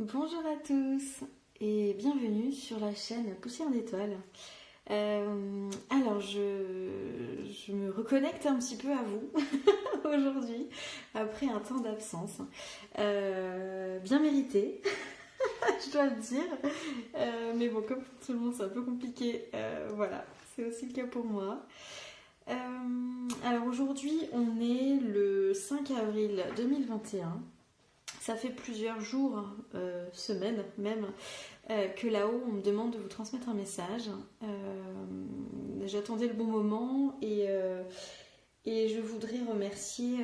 Bonjour à tous et bienvenue sur la chaîne Poussière d'étoiles. Je me reconnecte un petit peu à vous aujourd'hui après un temps d'absence. Bien mérité, je dois le dire. Mais bon, comme pour tout le monde, c'est un peu compliqué. Voilà, c'est aussi le cas pour moi. Alors aujourd'hui, on est le 5 avril 2021. Ça fait plusieurs jours, semaines même, que là-haut on me demande de vous transmettre un message. J'attendais le bon moment et je voudrais remercier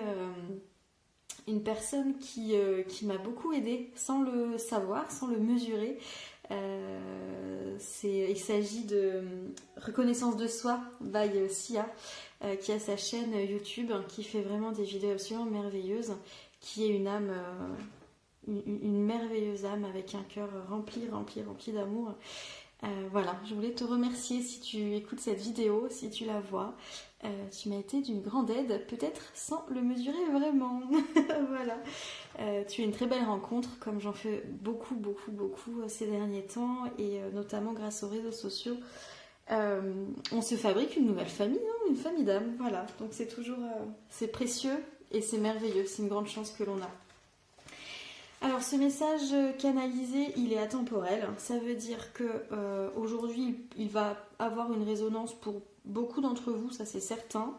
une personne qui m'a beaucoup aidée sans le savoir, sans le mesurer. Il s'agit de Reconnaissance de soi by Sia, qui a sa chaîne YouTube, qui fait vraiment des vidéos absolument merveilleuses, qui est une âme, une merveilleuse âme avec un cœur rempli d'amour. Voilà, je voulais te remercier si tu écoutes cette vidéo, si tu la vois. Tu m'as été d'une grande aide, peut-être sans le mesurer vraiment. Voilà. Tu es une très belle rencontre, comme j'en fais beaucoup ces derniers temps, et notamment grâce aux réseaux sociaux. On se fabrique une nouvelle famille, hein, une famille d'âmes. Voilà, donc c'est toujours c'est précieux et c'est merveilleux, c'est une grande chance que l'on a. Alors ce message canalisé, il est atemporel. Ça veut dire que aujourd'hui, il va avoir une résonance pour beaucoup d'entre vous, ça c'est certain.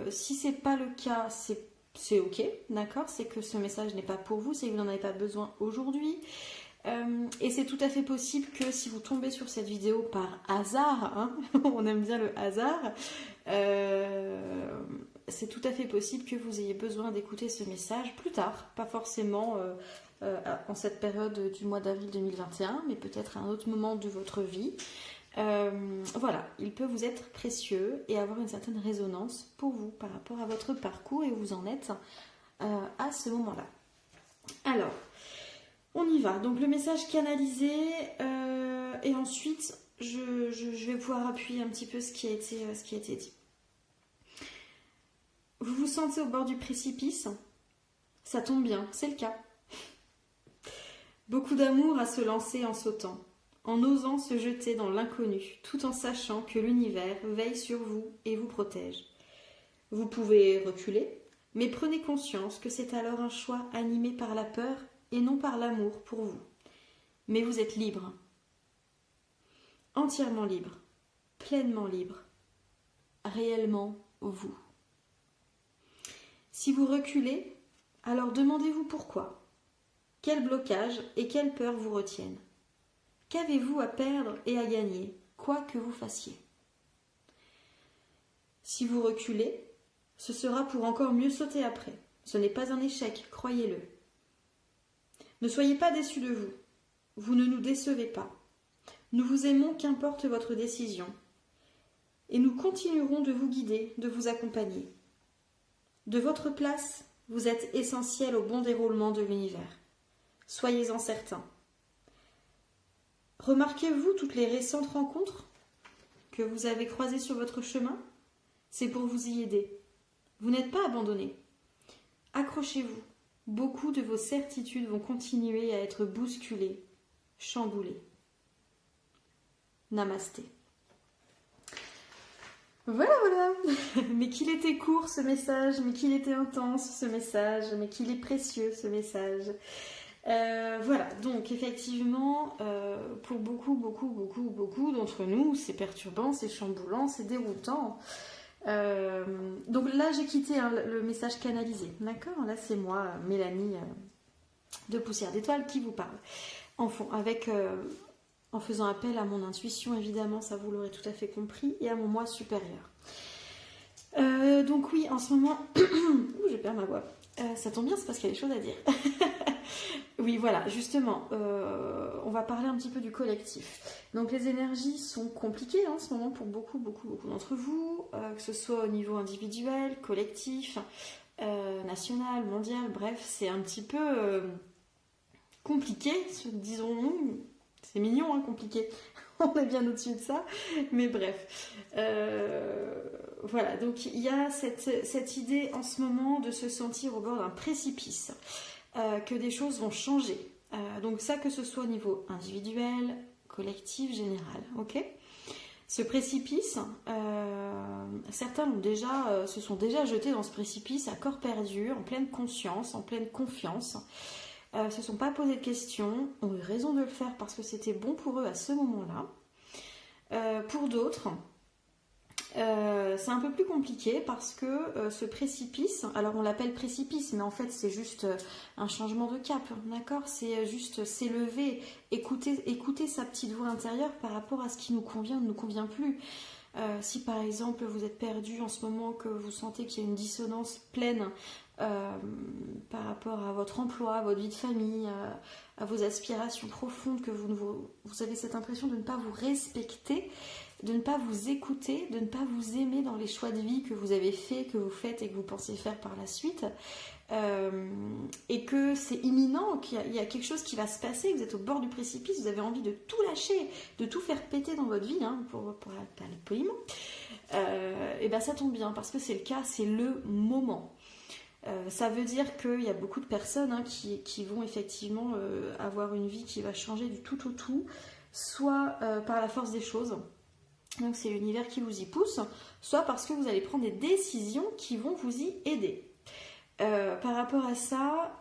Si c'est pas le cas, c'est ok, d'accord. C'est que ce message n'est pas pour vous, c'est que vous n'en avez pas besoin aujourd'hui. Et c'est tout à fait possible que si vous tombez sur cette vidéo par hasard, hein, on aime bien le hasard, c'est tout à fait possible que vous ayez besoin d'écouter ce message plus tard, pas forcément en cette période du mois d'avril 2021, mais peut-être à un autre moment de votre vie. Voilà, il peut vous être précieux et avoir une certaine résonance pour vous par rapport à votre parcours et où vous en êtes à ce moment-là. Alors, on y va. Donc le message canalisé et ensuite je vais pouvoir appuyer un petit peu ce qui a été dit. Vous vous sentez au bord du précipice? Ça tombe bien, c'est le cas. Beaucoup d'amour à se lancer en sautant, en osant se jeter dans l'inconnu, tout en sachant que l'univers veille sur vous et vous protège. Vous pouvez reculer, mais prenez conscience que c'est alors un choix animé par la peur et non par l'amour pour vous. Mais vous êtes libre. Entièrement libre, pleinement libre, réellement vous. Si vous reculez, alors demandez-vous pourquoi. Quel blocage et quelle peur vous retiennent? Qu'avez-vous à perdre et à gagner, quoi que vous fassiez? Si vous reculez, ce sera pour encore mieux sauter après. Ce n'est pas un échec, croyez-le. Ne soyez pas déçus de vous. Vous ne nous décevez pas. Nous vous aimons qu'importe votre décision. Et nous continuerons de vous guider, de vous accompagner. De votre place, vous êtes essentiel au bon déroulement de l'univers. Soyez-en certains. Remarquez-vous toutes les récentes rencontres que vous avez croisées sur votre chemin? C'est pour vous y aider. Vous n'êtes pas abandonnés. Accrochez-vous. Beaucoup de vos certitudes vont continuer à être bousculées, chamboulées. Namasté. Voilà. Mais qu'il était court ce message, mais qu'il était intense ce message, mais qu'il est précieux ce message. Voilà, donc effectivement, pour beaucoup d'entre nous, c'est perturbant, c'est chamboulant, c'est déroutant. Donc là, j'ai quitté le message canalisé, d'accord? Là, c'est moi, Mélanie, de Poussière d'étoiles, qui vous parle. En faisant appel à mon intuition, évidemment, ça vous l'aurez tout à fait compris, et à mon moi supérieur. Donc oui, en ce moment... Ouh, je perds ma voix. Ça tombe bien, c'est parce qu'il y a des choses à dire. Oui, voilà, justement, on va parler un petit peu du collectif. Donc les énergies sont compliquées en ce moment pour beaucoup d'entre vous, que ce soit au niveau individuel, collectif, national, mondial, bref, c'est un petit peu compliqué, disons-nous. C'est mignon, hein, compliqué. On est bien au-dessus de ça, mais bref. Voilà, donc il y a cette idée en ce moment de se sentir au bord d'un précipice. que des choses vont changer. Donc ça, que ce soit au niveau individuel, collectif, général, ok? Ce précipice, certains se sont déjà jetés dans ce précipice à corps perdu, en pleine conscience, en pleine confiance, se sont pas posé de questions, ont eu raison de le faire parce que c'était bon pour eux à ce moment-là. Pour d'autres, c'est un peu plus compliqué parce que ce précipice, alors on l'appelle précipice, mais en fait c'est juste un changement de cap, d'accord? C'est juste s'élever, écouter sa petite voix intérieure par rapport à ce qui nous convient ou ne nous convient plus. Si par exemple vous êtes perdu en ce moment, que vous sentez qu'il y a une dissonance pleine par rapport à votre emploi, à votre vie de famille, à vos aspirations profondes, que vous avez cette impression de ne pas vous respecter, de ne pas vous écouter, de ne pas vous aimer dans les choix de vie que vous avez faits, que vous faites et que vous pensez faire par la suite, et que c'est imminent, qu'il y a quelque chose qui va se passer, que vous êtes au bord du précipice, vous avez envie de tout lâcher, de tout faire péter dans votre vie, hein, pour parler poliment, et ben ça tombe bien, parce que c'est le cas, c'est le moment. Ça veut dire qu'il y a beaucoup de personnes qui vont effectivement avoir une vie qui va changer du tout au tout, soit par la force des choses, donc c'est l'univers qui vous y pousse, soit parce que vous allez prendre des décisions qui vont vous y aider. Par rapport à ça,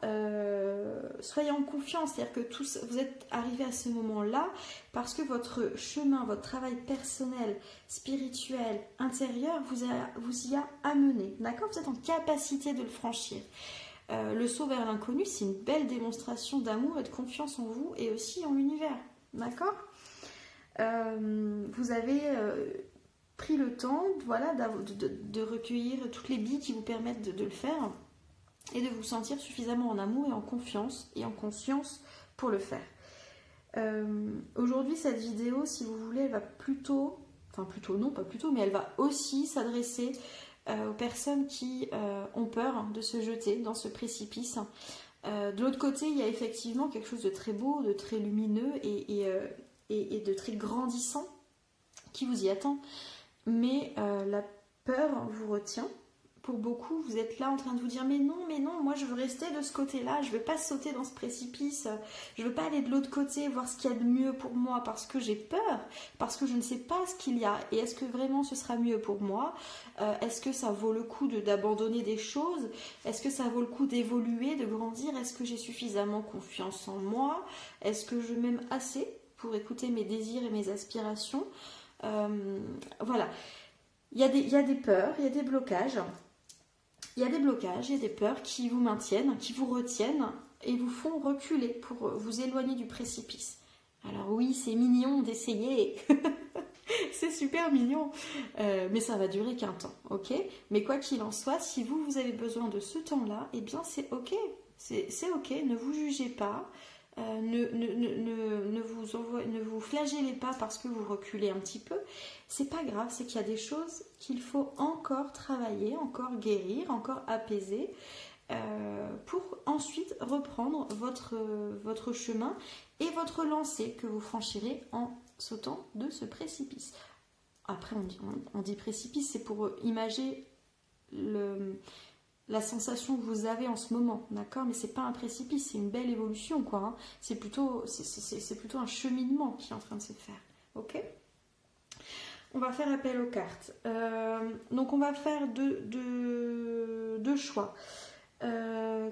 soyez en confiance, c'est-à-dire que vous êtes arrivé à ce moment-là parce que votre chemin, votre travail personnel, spirituel, intérieur vous y a amené, d'accord? Vous êtes en capacité de le franchir. Le saut vers l'inconnu, c'est une belle démonstration d'amour et de confiance en vous et aussi en l'univers, d'accord? Vous avez pris le temps, voilà, de recueillir toutes les billes qui vous permettent de le faire et de vous sentir suffisamment en amour et en confiance et en conscience pour le faire. Aujourd'hui, cette vidéo, si vous voulez, elle va mais elle va aussi s'adresser aux personnes qui ont peur de se jeter dans ce précipice. De l'autre côté, il y a effectivement quelque chose de très beau, de très lumineux et de très grandissant qui vous y attend. Mais la peur vous retient. Pour beaucoup, vous êtes là en train de vous dire mais non, moi je veux rester de ce côté-là, je veux pas sauter dans ce précipice, je veux pas aller de l'autre côté, voir ce qu'il y a de mieux pour moi parce que j'ai peur, parce que je ne sais pas ce qu'il y a et est-ce que vraiment ce sera mieux pour moi, est-ce que ça vaut le coup d'abandonner des choses, est-ce que ça vaut le coup d'évoluer, de grandir, est-ce que j'ai suffisamment confiance en moi, est-ce que je m'aime assez pour écouter mes désirs et mes aspirations, voilà. Il y a des peurs, il y a des blocages. Il y a des blocages, il y a des peurs qui vous maintiennent, qui vous retiennent et vous font reculer pour vous éloigner du précipice. Alors oui, c'est mignon d'essayer, c'est super mignon, mais ça va durer qu'un temps, ok? Mais quoi qu'il en soit, si vous avez besoin de ce temps-là, eh bien c'est ok, c'est ok, ne vous jugez pas, ne vous flagellez pas parce que vous reculez un petit peu. C'est pas grave, c'est qu'il y a des choses qu'il faut encore travailler, encore guérir, encore apaiser pour ensuite reprendre votre chemin et votre lancée que vous franchirez en sautant de ce précipice. Après on dit précipice, c'est pour imager la sensation que vous avez en ce moment, d'accord? Mais c'est pas un précipice, c'est une belle évolution, quoi. Hein. C'est plutôt un cheminement qui est en train de se faire, ok? On va faire appel aux cartes. Donc on va faire deux choix. Je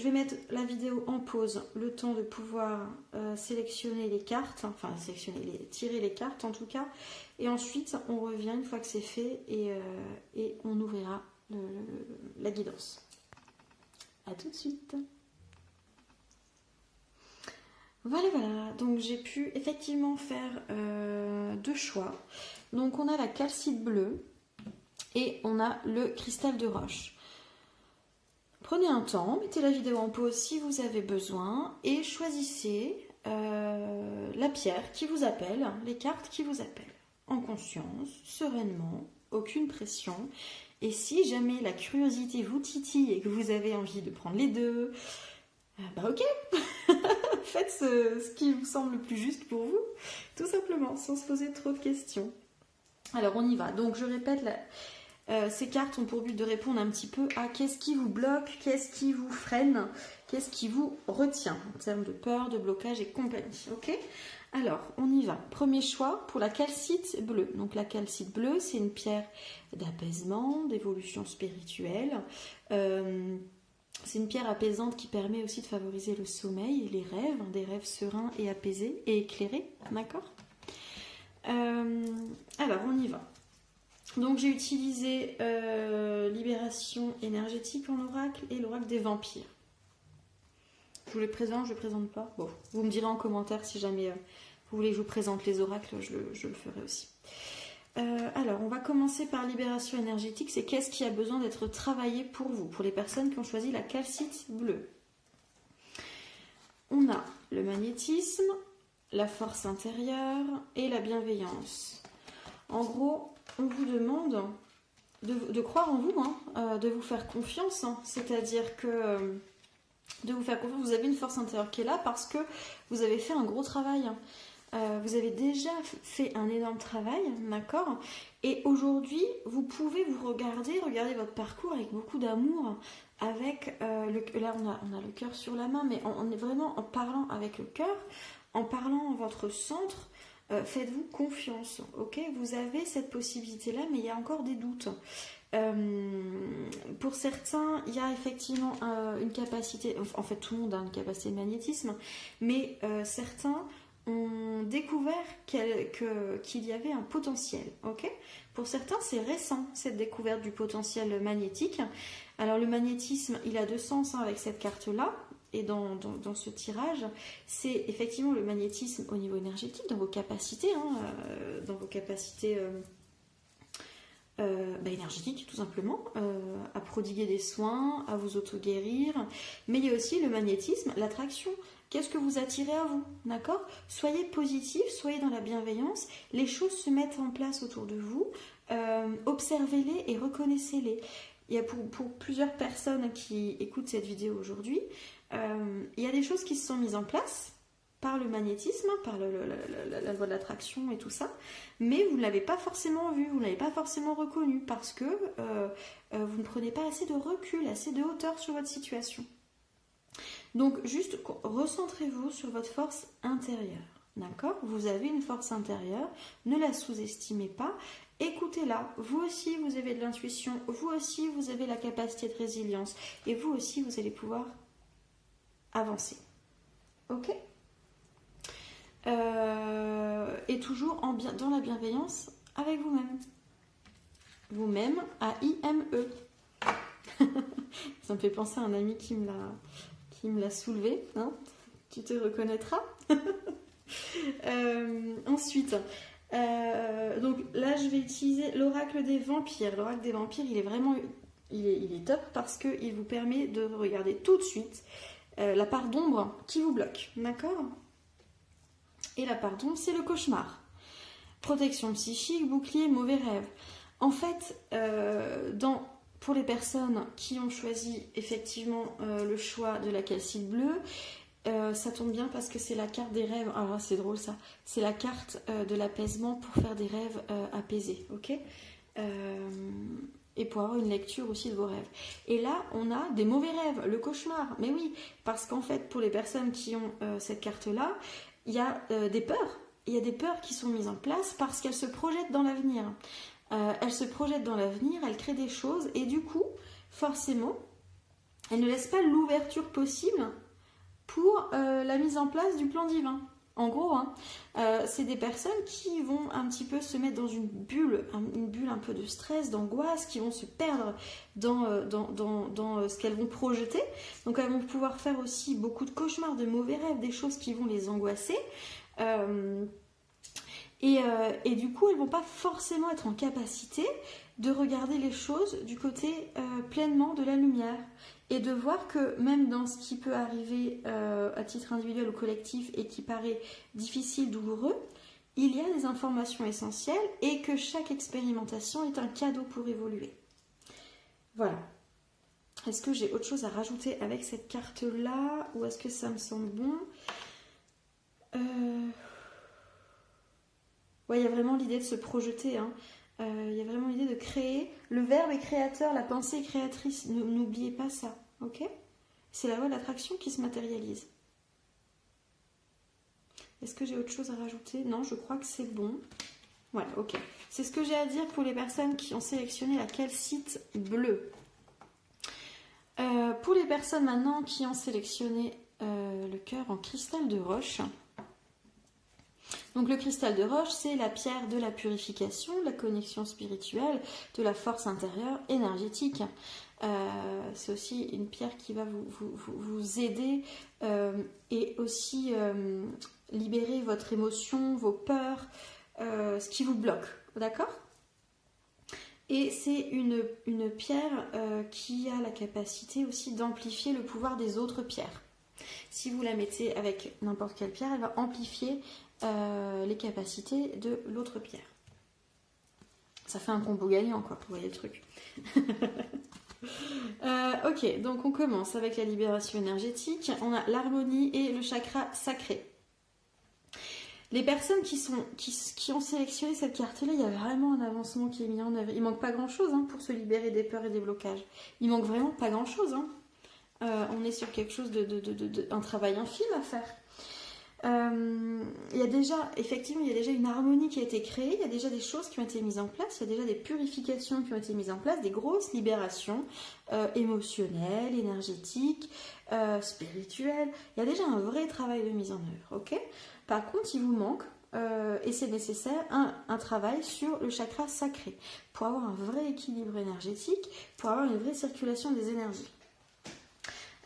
vais mettre la vidéo en pause, le temps de pouvoir sélectionner les cartes, enfin tirer les cartes en tout cas, et ensuite on revient une fois que c'est fait et on ouvrira la guidance. A tout de suite. Voilà, donc j'ai pu effectivement faire deux choix. Donc on a la calcite bleue et on a le cristal de roche. Prenez un temps, mettez la vidéo en pause si vous avez besoin et choisissez la pierre qui vous appelle, les cartes qui vous appellent, en conscience, sereinement, aucune pression. Et si jamais la curiosité vous titille et que vous avez envie de prendre les deux, ok, faites ce qui vous semble le plus juste pour vous, tout simplement, sans se poser trop de questions. Alors on y va, donc je répète, Ces cartes ont pour but de répondre un petit peu à qu'est-ce qui vous bloque, qu'est-ce qui vous freine, qu'est-ce qui vous retient en termes de peur, de blocage et compagnie. Ok? Alors, on y va. Premier choix pour la calcite bleue. Donc la calcite bleue, c'est une pierre d'apaisement, d'évolution spirituelle. C'est une pierre apaisante qui permet aussi de favoriser le sommeil et les rêves, des rêves sereins et apaisés et éclairés. D'accord? Alors, on y va. Donc j'ai utilisé Libération énergétique en oracle et l'oracle des vampires. Je vous les présente, je ne les présente pas. Bon, vous me direz en commentaire si jamais vous voulez que je vous présente les oracles, je le ferai aussi. Alors, on va commencer par Libération énergétique. C'est qu'est-ce qui a besoin d'être travaillé pour vous, pour les personnes qui ont choisi la calcite bleue. On a le magnétisme, la force intérieure et la bienveillance. En gros, on vous demande de croire en vous, de vous faire confiance. C'est-à-dire que de vous faire confiance, vous avez une force intérieure qui est là parce que vous avez fait un gros travail. Vous avez déjà fait un énorme travail, d'accord? Et aujourd'hui, vous pouvez vous regarder votre parcours avec beaucoup d'amour, avec là on a le cœur sur la main, mais on est vraiment en parlant avec le cœur, en parlant en votre centre. Faites-vous confiance, ok? Vous avez cette possibilité-là, mais il y a encore des doutes. Pour certains, il y a effectivement une capacité, en fait tout le monde a une capacité de magnétisme, mais certains ont découvert qu'il y avait un potentiel, ok? Pour certains, c'est récent, cette découverte du potentiel magnétique. Alors le magnétisme, il a deux sens avec cette carte-là. Et dans ce tirage, c'est effectivement le magnétisme au niveau énergétique, dans vos capacités, énergétiques tout simplement, à prodiguer des soins, à vous auto-guérir. Mais il y a aussi le magnétisme, l'attraction. Qu'est-ce que vous attirez à vous, d'accord? Soyez positif, soyez dans la bienveillance, les choses se mettent en place autour de vous, observez-les et reconnaissez-les. Il y a pour plusieurs personnes qui écoutent cette vidéo aujourd'hui, il y a des choses qui se sont mises en place par le magnétisme, par la loi de l'attraction et tout ça, mais vous ne l'avez pas forcément vu, vous ne l'avez pas forcément reconnu parce que vous ne prenez pas assez de recul, assez de hauteur sur votre situation. Donc juste recentrez-vous sur votre force intérieure, d'accord? Vous avez une force intérieure, ne la sous-estimez pas, écoutez-la. Vous aussi vous avez de l'intuition, vous aussi vous avez la capacité de résilience et vous aussi vous allez pouvoir avancer. Ok? Et toujours dans la bienveillance avec vous-même. Vous-même, A-I-M-E. Ça me fait penser à un ami qui me l'a soulevé. Hein, tu te reconnaîtras. Ensuite, donc là, je vais utiliser l'oracle des vampires. L'oracle des vampires, il est vraiment... Il est top parce qu'il vous permet de regarder tout de suite la part d'ombre qui vous bloque. D'accord? Et la part d'ombre, c'est le cauchemar. Protection psychique, bouclier, mauvais rêve. En fait, pour les personnes qui ont choisi effectivement le choix de la calcite bleue, ça tombe bien parce que c'est la carte des rêves. Alors là, c'est drôle ça. C'est la carte de l'apaisement pour faire des rêves apaisés. Ok? Et pour avoir une lecture aussi de vos rêves. Et là, on a des mauvais rêves, le cauchemar. Mais oui, parce qu'en fait, pour les personnes qui ont cette carte-là, il y a des peurs. Il y a des peurs qui sont mises en place parce qu'elles se projettent dans l'avenir. Elles se projettent dans l'avenir, elles créent des choses et du coup, forcément, elles ne laissent pas l'ouverture possible pour la mise en place du plan divin. En gros, c'est des personnes qui vont un petit peu se mettre dans une bulle un peu de stress, d'angoisse, qui vont se perdre dans ce qu'elles vont projeter. Donc elles vont pouvoir faire aussi beaucoup de cauchemars, de mauvais rêves, des choses qui vont les angoisser. Et du coup, elles ne vont pas forcément être en capacité de regarder les choses du côté pleinement de la lumière. Et de voir que même dans ce qui peut arriver à titre individuel ou collectif et qui paraît difficile, douloureux, il y a des informations essentielles et que chaque expérimentation est un cadeau pour évoluer. Voilà. Est-ce que j'ai autre chose à rajouter avec cette carte-là ou est-ce que ça me semble bon? Ouais, il y a vraiment l'idée de se projeter. Il y a vraiment l'idée de créer. Le verbe est créateur, la pensée est créatrice. N'oubliez pas ça, ok? C'est la loi de l'attraction qui se matérialise. Est-ce que j'ai autre chose à rajouter? Non, je crois que c'est bon. Voilà, ok. C'est ce que j'ai à dire pour les personnes qui ont sélectionné la calcite bleue. Pour les personnes maintenant qui ont sélectionné le cœur en cristal de roche. Donc le cristal de roche, c'est la pierre de la purification, de la connexion spirituelle, de la force intérieure énergétique. C'est aussi une pierre qui va vous aider et aussi libérer votre émotion, vos peurs, ce qui vous bloque, d'accord? Et c'est une pierre qui a la capacité aussi d'amplifier le pouvoir des autres pierres. Si vous la mettez avec n'importe quelle pierre, elle va amplifier les capacités de l'autre pierre. Ça fait un combo gagnant, quoi, vous voyez le truc. Ok, donc on commence avec la libération énergétique. On a l'harmonie et le chakra sacré. Les personnes qui ont sélectionné cette carte-là, il y a vraiment un avancement qui est mis en œuvre. Il manque pas grand-chose pour se libérer des peurs et des blocages. Il manque vraiment pas grand-chose. On est sur quelque chose un travail infime à faire. Il y a déjà, effectivement, il y a déjà une harmonie qui a été créée, il y a déjà des choses qui ont été mises en place, il y a déjà des purifications qui ont été mises en place, des grosses libérations émotionnelles, énergétiques, spirituelles. Il y a déjà un vrai travail de mise en œuvre, ok? Par contre, il vous manque, et c'est nécessaire, un travail sur le chakra sacré pour avoir un vrai équilibre énergétique, pour avoir une vraie circulation des énergies.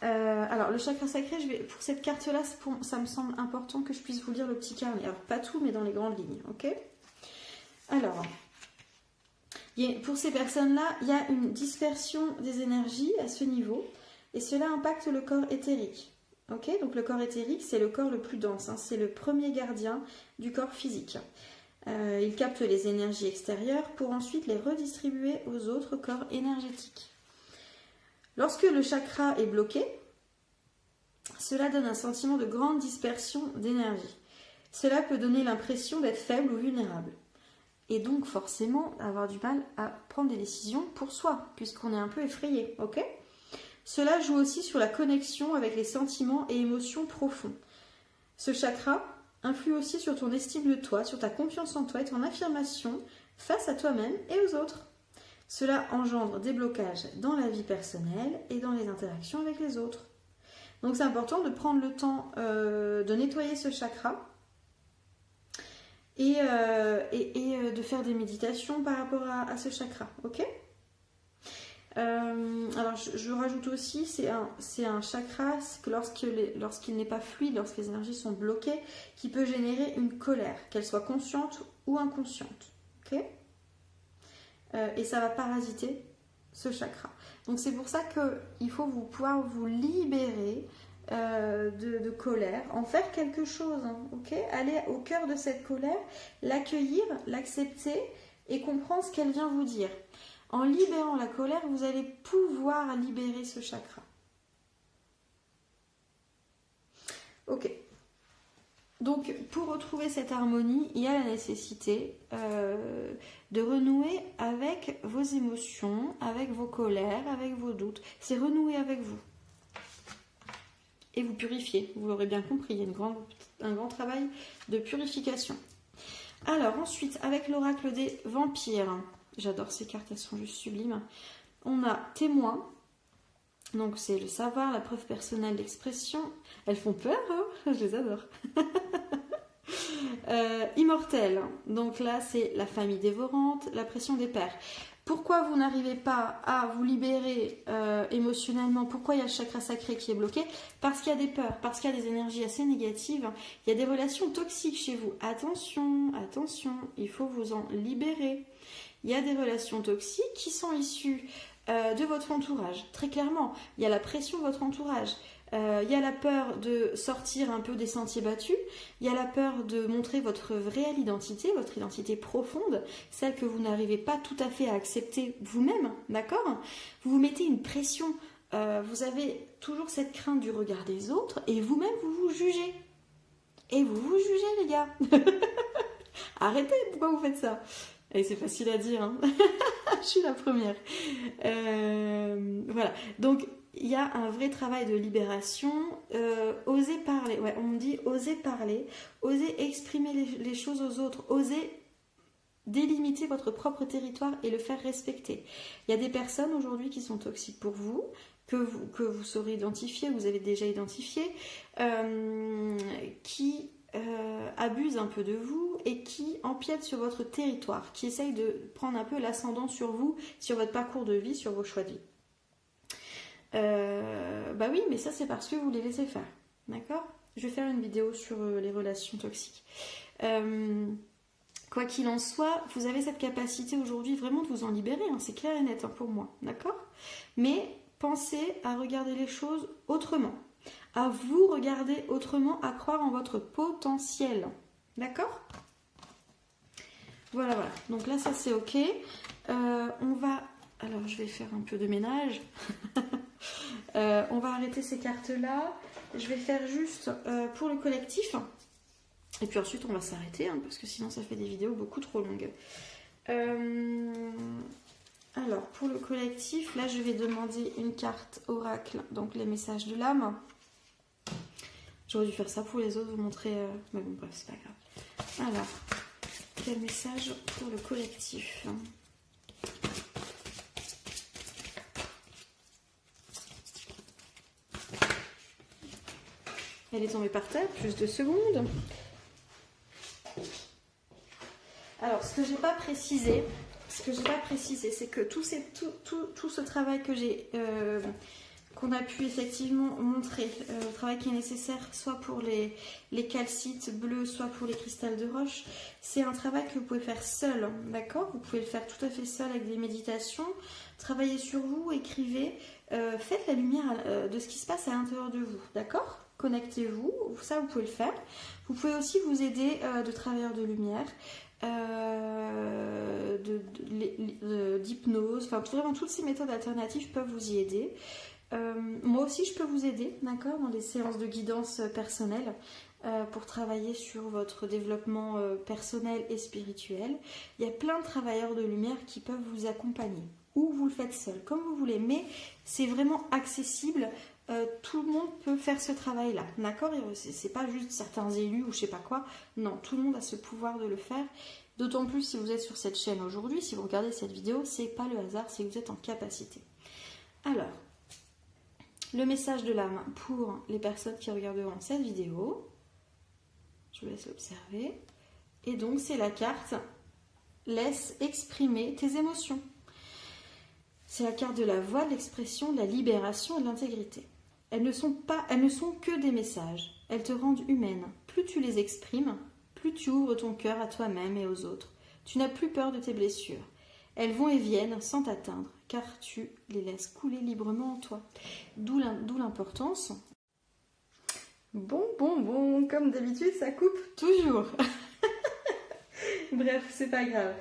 Alors, le chakra sacré, pour cette carte-là, ça me semble important que je puisse vous lire le petit carnet. Alors, pas tout, mais dans les grandes lignes, ok? Alors, pour ces personnes-là, il y a une dispersion des énergies à ce niveau, et cela impacte le corps éthérique. Ok? Donc, le corps éthérique, c'est le corps le plus dense, c'est le premier gardien du corps physique. Il capte les énergies extérieures pour ensuite les redistribuer aux autres corps énergétiques. Lorsque le chakra est bloqué, cela donne un sentiment de grande dispersion d'énergie. Cela peut donner l'impression d'être faible ou vulnérable. Et donc forcément avoir du mal à prendre des décisions pour soi, puisqu'on est un peu effrayé, ok? Cela joue aussi sur la connexion avec les sentiments et émotions profonds. Ce chakra influe aussi sur ton estime de toi, sur ta confiance en toi et ton affirmation face à toi-même et aux autres. Cela engendre des blocages dans la vie personnelle et dans les interactions avec les autres. Donc c'est important de prendre le temps de nettoyer ce chakra et de faire des méditations par rapport à ce chakra, ok? Alors je rajoute aussi, c'est un chakra que lorsqu'il n'est pas fluide, lorsque les énergies sont bloquées, qui peut générer une colère, qu'elle soit consciente ou inconsciente, ok? Et ça va parasiter ce chakra. Donc c'est pour ça qu'il faut pouvoir vous libérer de colère, en faire quelque chose, ok? Aller au cœur de cette colère, l'accueillir, l'accepter et comprendre ce qu'elle vient vous dire. En libérant la colère, vous allez pouvoir libérer ce chakra. Ok. Donc, pour retrouver cette harmonie, il y a la nécessité de renouer avec vos émotions, avec vos colères, avec vos doutes. C'est renouer avec vous. Et vous purifier. Vous l'aurez bien compris, il y a un grand travail de purification. Alors, ensuite, avec l'oracle des vampires. J'adore ces cartes, elles sont juste sublimes. On a témoin. Donc, c'est le savoir, la preuve personnelle, l'expression. Elles font peur, je les adore. Immortel, donc là c'est la famille dévorante, la pression des pères. Pourquoi vous n'arrivez pas à vous libérer émotionnellement? Pourquoi il y a le chakra sacré qui est bloqué? Parce qu'il y a des peurs, parce qu'il y a des énergies assez négatives, il y a des relations toxiques chez vous. Attention, attention, il faut vous en libérer. Il y a des relations toxiques qui sont issues de votre entourage, très clairement. Il y a la pression de votre entourage. Il y a la peur de sortir un peu des sentiers battus, il y a la peur de montrer votre réelle identité, votre identité profonde, celle que vous n'arrivez pas tout à fait à accepter vous-même, d'accord? Vous vous mettez une pression, vous avez toujours cette crainte du regard des autres et vous-même vous vous jugez. Et vous vous jugez les gars. Arrêtez, pourquoi vous faites ça? Et c'est facile à dire, hein. Je suis la première. Voilà, donc il y a un vrai travail de libération. Oser parler, ouais, on me dit oser parler, oser exprimer les choses aux autres, oser délimiter votre propre territoire et le faire respecter. Il y a des personnes aujourd'hui qui sont toxiques pour vous, que vous saurez identifier, vous avez déjà identifié, qui abusent un peu de vous et qui empiètent sur votre territoire, qui essayent de prendre un peu l'ascendant sur vous, sur votre parcours de vie, sur vos choix de vie. Bah oui, mais ça c'est parce que vous les laissez faire, d'accord? Je vais faire une vidéo sur les relations toxiques. Quoi qu'il en soit, vous avez cette capacité aujourd'hui vraiment de vous en libérer, hein, c'est clair et net, hein, pour moi, d'accord? Mais pensez à regarder les choses autrement, à vous regarder autrement, à croire en votre potentiel, d'accord? Voilà, voilà. Donc là, ça c'est ok. On va... Alors, je vais faire un peu de ménage. On va arrêter ces cartes-là. Je vais faire juste pour le collectif. Et puis ensuite, on va s'arrêter, hein, parce que sinon, ça fait des vidéos beaucoup trop longues. Alors, pour le collectif, là, je vais demander une carte oracle, donc les messages de l'âme. J'aurais dû faire ça pour les autres, vous montrer... Mais bon, bref, c'est pas grave. Alors, quel message pour le collectif? Elle est tombée par terre, plus 2 secondes. Alors, ce que j'ai pas précisé, c'est que tout ce travail que j'ai, qu'on a pu effectivement montrer, le travail qui est nécessaire, soit pour les calcites bleus, soit pour les cristals de roche, c'est un travail que vous pouvez faire seul, d'accord? Vous pouvez le faire tout à fait seul avec des méditations, travaillez sur vous, écrivez, faites la lumière de ce qui se passe à l'intérieur de vous, d'accord? Connectez-vous, ça vous pouvez le faire. Vous pouvez aussi vous aider de travailleurs de lumière, d'hypnose, enfin vraiment toutes ces méthodes alternatives peuvent vous y aider. Moi aussi je peux vous aider, d'accord, dans des séances de guidance personnelle pour travailler sur votre développement personnel et spirituel. Il y a plein de travailleurs de lumière qui peuvent vous accompagner, ou vous le faites seul, comme vous voulez, mais c'est vraiment accessible. Tout le monde peut faire ce travail-là, d'accord? C'est pas juste certains élus ou je sais pas quoi. Non, tout le monde a ce pouvoir de le faire. D'autant plus si vous êtes sur cette chaîne aujourd'hui, si vous regardez cette vidéo, c'est pas le hasard, c'est que vous êtes en capacité. Alors, le message de l'âme pour les personnes qui regarderont cette vidéo. Je vous laisse l'observer. Et donc, c'est la carte « Laisse exprimer tes émotions ». C'est la carte de la voix, de l'expression, de la libération et de l'intégrité. Elles ne sont que des messages. Elles te rendent humaine. Plus tu les exprimes, plus tu ouvres ton cœur à toi-même et aux autres. Tu n'as plus peur de tes blessures. Elles vont et viennent sans t'atteindre, car tu les laisses couler librement en toi. D'où l'importance. Bon, comme d'habitude, ça coupe toujours. Bref, c'est pas grave.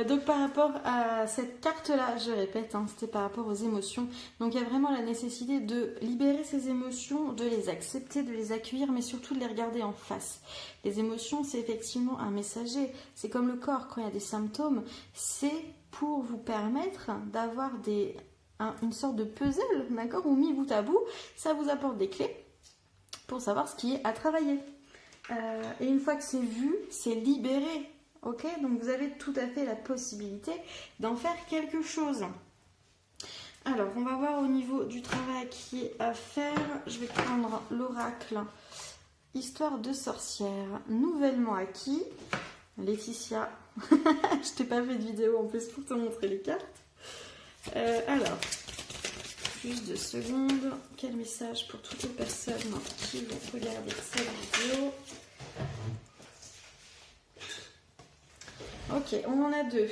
Donc par rapport à cette carte-là, je répète, hein, c'était par rapport aux émotions. Donc il y a vraiment la nécessité de libérer ces émotions, de les accepter, de les accueillir, mais surtout de les regarder en face. Les émotions, c'est effectivement un messager. C'est comme le corps, quand il y a des symptômes, c'est pour vous permettre d'avoir une sorte de puzzle, d'accord, où mis bout à bout, ça vous apporte des clés pour savoir ce qui est à travailler. Et une fois que c'est vu, c'est libéré. Ok, donc vous avez tout à fait la possibilité d'en faire quelque chose. Alors, on va voir au niveau du travail qui est à faire. Je vais prendre l'oracle Histoire de sorcière, nouvellement acquis. Laetitia, je t'ai pas fait de vidéo en plus pour te montrer les cartes. Alors, juste 2 secondes. Quel message pour toutes les personnes qui vont regarder cette vidéo? Ok, on en a 2.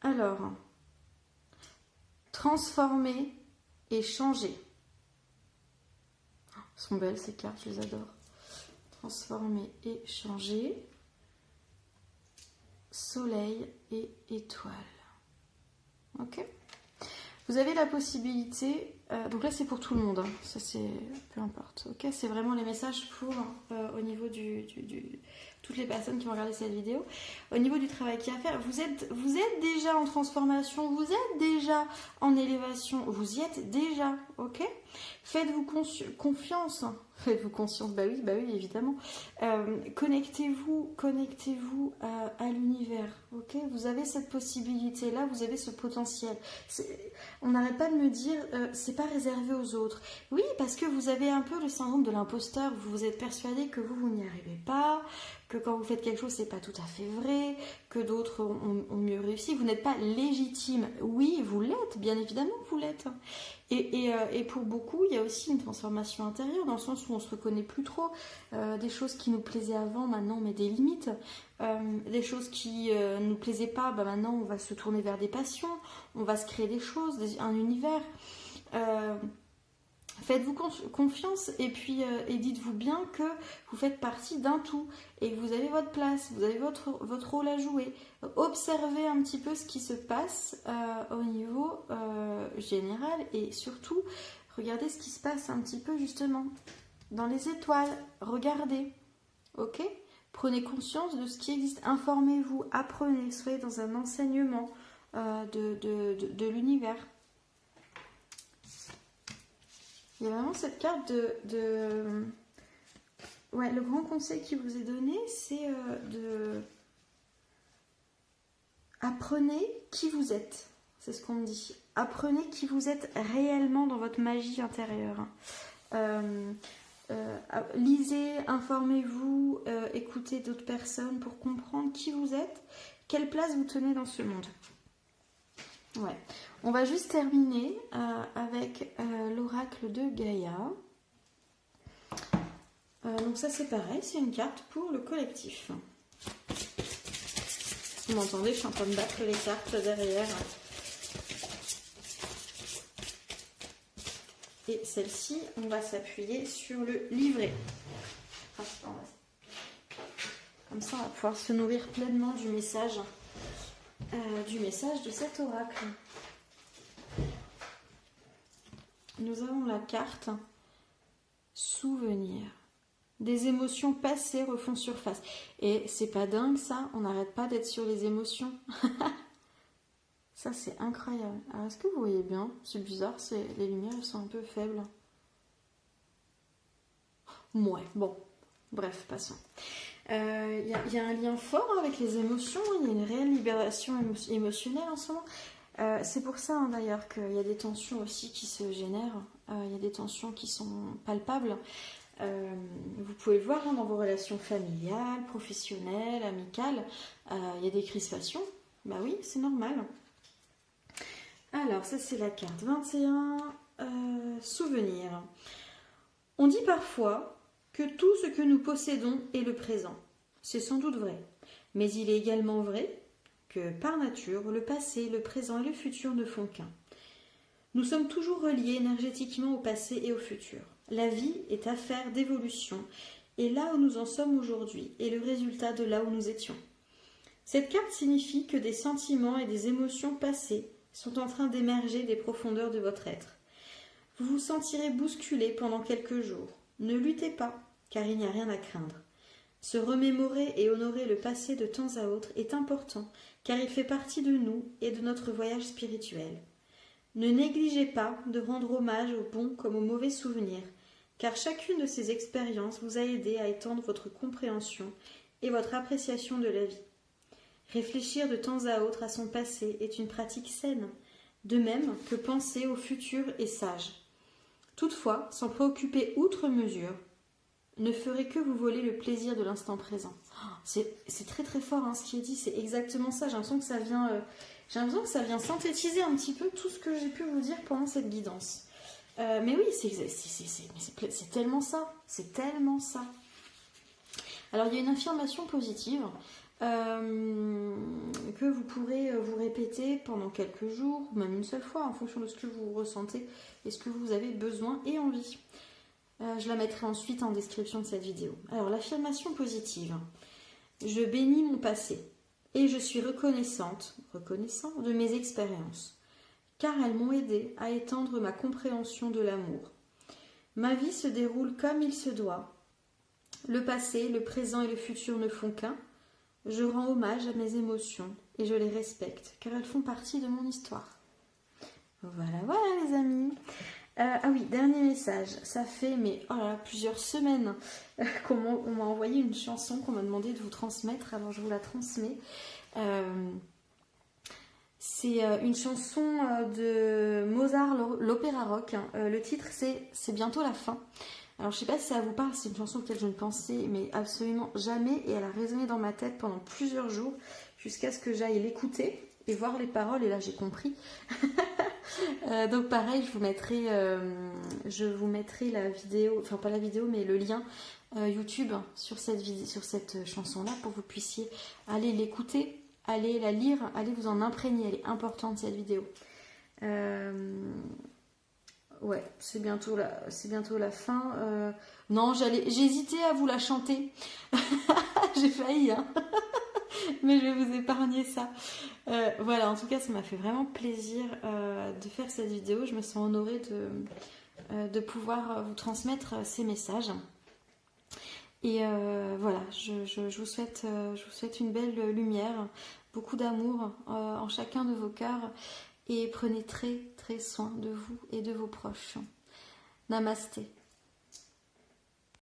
Alors, transformer et changer. Elles sont belles ces cartes, je les adore. Transformer et changer. Soleil et étoile. Ok. Vous avez la possibilité, donc là c'est pour tout le monde, hein, ça c'est peu importe. Ok, c'est vraiment les messages pour au niveau toutes les personnes qui vont regarder cette vidéo. Au niveau du travail qu'il y a à faire, vous êtes déjà en transformation, vous êtes déjà en élévation, vous y êtes déjà, ok? Faites-vous confiance. Faites-vous conscience, bah oui, évidemment. Connectez-vous à l'univers, ok? Vous avez cette possibilité-là, vous avez ce potentiel. On n'arrête pas de me dire, c'est pas réservé aux autres. Oui, parce que vous avez un peu le syndrome de l'imposteur, vous vous êtes persuadé que vous n'y arrivez pas, que quand vous faites quelque chose, c'est pas tout à fait vrai, que d'autres ont mieux réussi. Vous n'êtes pas légitime. Oui, vous l'êtes, bien évidemment, vous l'êtes. Et pour beaucoup, il y a aussi une transformation intérieure, dans le sens où on se reconnaît plus trop. Des choses qui nous plaisaient avant, maintenant on met des limites. Des choses qui ne nous plaisaient pas, maintenant on va se tourner vers des passions, on va se créer des choses, un univers. Faites-vous confiance et puis et dites-vous bien que vous faites partie d'un tout et que vous avez votre place, vous avez votre rôle à jouer. Observez un petit peu ce qui se passe au niveau général et surtout regardez ce qui se passe un petit peu justement dans les étoiles. Regardez, ok? Prenez conscience de ce qui existe, informez-vous, apprenez, soyez dans un enseignement de l'univers. Il y a vraiment cette carte Ouais, le grand conseil qui vous est donné, c'est de... Apprenez qui vous êtes. C'est ce qu'on me dit. Apprenez qui vous êtes réellement dans votre magie intérieure. Lisez, informez-vous, écoutez d'autres personnes pour comprendre qui vous êtes, quelle place vous tenez dans ce monde. Ouais. On va juste terminer avec l'oracle de Gaïa. Donc ça c'est pareil, c'est une carte pour le collectif. Vous m'entendez, je suis en train de battre les cartes derrière. Et celle-ci, on va s'appuyer sur le livret. Comme ça, on va pouvoir se nourrir pleinement du message de cet oracle. Nous avons la carte souvenir. Des émotions passées refont surface. Et c'est pas dingue ça, on n'arrête pas d'être sur les émotions. Ça c'est incroyable. Alors est-ce que vous voyez bien? C'est bizarre, les lumières elles sont un peu faibles. Ouais, bon, bref, passons. Il y a un lien fort avec les émotions, il y a une réelle libération émotionnelle en ce moment. C'est pour ça d'ailleurs qu'il y a des tensions aussi qui se génèrent, il y a des tensions qui sont palpables. Vous pouvez le voir dans vos relations familiales, professionnelles, amicales, il y a des crispations. Bah oui, c'est normal. Alors, ça c'est la carte 21, souvenir. On dit parfois que tout ce que nous possédons est le présent. C'est sans doute vrai. Mais il est également vrai que, par nature, le passé, le présent et le futur ne font qu'un. Nous sommes toujours reliés énergétiquement au passé et au futur. La vie est affaire d'évolution, et là où nous en sommes aujourd'hui est le résultat de là où nous étions. Cette carte signifie que des sentiments et des émotions passées sont en train d'émerger des profondeurs de votre être. Vous vous sentirez bousculé pendant quelques jours. Ne luttez pas, car il n'y a rien à craindre. Se remémorer et honorer le passé de temps à autre est important, car il fait partie de nous et de notre voyage spirituel. Ne négligez pas de rendre hommage aux bons comme aux mauvais souvenirs, car chacune de ces expériences vous a aidé à étendre votre compréhension et votre appréciation de la vie. Réfléchir de temps à autre à son passé est une pratique saine, de même que penser au futur est sage. Toutefois, s'en préoccuper outre mesure ne ferait que vous voler le plaisir de l'instant présent. C'est très très fort ce qui est dit, c'est exactement ça. J'ai l'impression que ça vient synthétiser un petit peu tout ce que j'ai pu vous dire pendant cette guidance. Mais oui, c'est tellement ça, c'est tellement ça. Alors il y a une affirmation positive que vous pourrez vous répéter pendant quelques jours, ou même une seule fois, en fonction de ce que vous ressentez et ce que vous avez besoin et envie. Je la mettrai ensuite en description de cette vidéo. Alors l'affirmation positive. Je bénis mon passé et je suis reconnaissant de mes expériences, car elles m'ont aidé à étendre ma compréhension de l'amour. Ma vie se déroule comme il se doit. Le passé, le présent et le futur ne font qu'un. Je rends hommage à mes émotions et je les respecte car elles font partie de mon histoire. Voilà, voilà les amis. Ah oui, dernier message. Ça fait oh là là, plusieurs semaines qu'on m'a envoyé une chanson qu'on m'a demandé de vous transmettre. Alors je vous la transmets. C'est une chanson de Mozart, l'opéra rock. Le titre c'est bientôt la fin. Alors je sais pas si ça vous parle, c'est une chanson auquel je ne pensais mais absolument jamais et elle a résonné dans ma tête pendant plusieurs jours jusqu'à ce que j'aille l'écouter et voir les paroles et là j'ai compris. Donc pareil, je vous mettrai la vidéo, enfin pas la vidéo mais le lien YouTube sur cette chanson là pour que vous puissiez aller l'écouter, aller la lire, aller vous en imprégner, elle est importante cette vidéo. Ouais, c'est bientôt la fin. Non, j'ai hésité à vous la chanter. J'ai failli, hein. Mais je vais vous épargner ça. Voilà, en tout cas, ça m'a fait vraiment plaisir de faire cette vidéo. Je me sens honorée de pouvoir vous transmettre ces messages. Et voilà, je vous souhaite une belle lumière, beaucoup d'amour en chacun de vos cœurs. Et prenez très très soin de vous et de vos proches. Namasté.